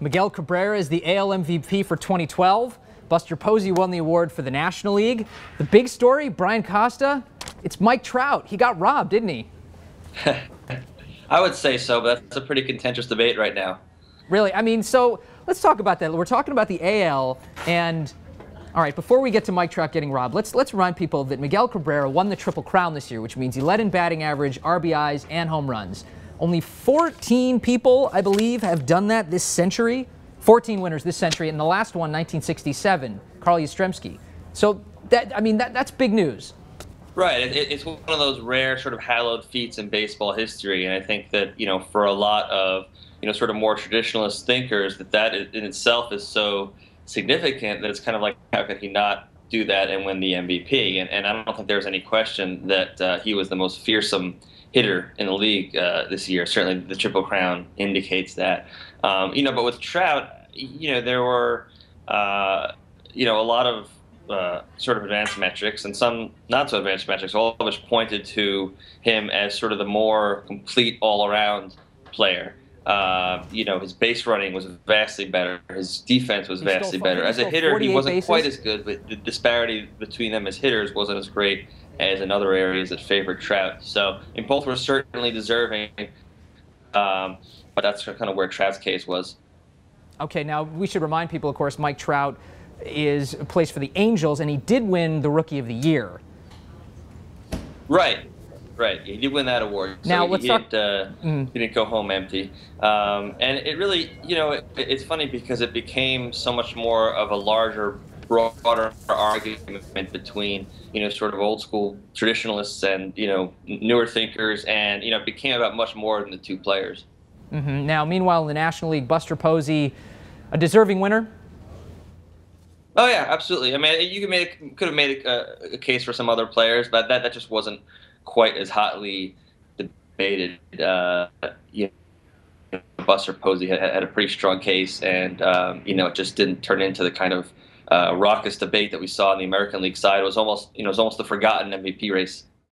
Miguel Cabrera is the AL MVP for 2012. Buster Posey won the award for the National League. The big story, Brian Costa, it's Mike Trout. He got robbed, didn't he? I would say so, but that's a pretty contentious debate right now. Really? I mean, so let's talk about that. We're talking about the AL, and all right, before we get to Mike Trout getting robbed, let's remind people that Miguel Cabrera won the Triple Crown this year, which means he led in batting average, RBIs, and home runs. Only 14 people, I believe, have done that this century. 14 winners this century, and the last one, 1967, Carl Yastrzemski. So that's big news. Right. It's one of those rare sort of hallowed feats in baseball history, and I think that for a lot of sort of more traditionalist thinkers, that in itself is so significant that it's kind of like, how could he not do that and win the MVP? And I don't think there's any question that he was the most fearsome hitter in the league this year. Certainly the Triple Crown indicates that. But with Trout, there were a lot of sort of advanced metrics and some not so advanced metrics, all of which pointed to him as sort of the more complete all-around player. His base running was vastly better. His defense was vastly better. As a hitter, he wasn't quite as good, but the disparity between them as hitters wasn't as great as in other areas that favored Trout. So, both were certainly deserving, but that's kind of where Trout's case was. Okay, now we should remind people, of course, Mike Trout plays for the Angels, and he did win the Rookie of the Year. Right. He did win that award. So now he didn't go home empty. And it really, it's funny because it became so much more of a larger, broader argument between, sort of old school traditionalists and, newer thinkers, and, it became about much more than the two players. Now, meanwhile, in the National League, Buster Posey, a deserving winner? Oh yeah, absolutely. I mean, you could have made a case for some other players, but that just wasn't quite as hotly debated. Buster Posey had a pretty strong case, and it just didn't turn into the kind of raucous debate that we saw in the American League side. It was almost the forgotten MVP race.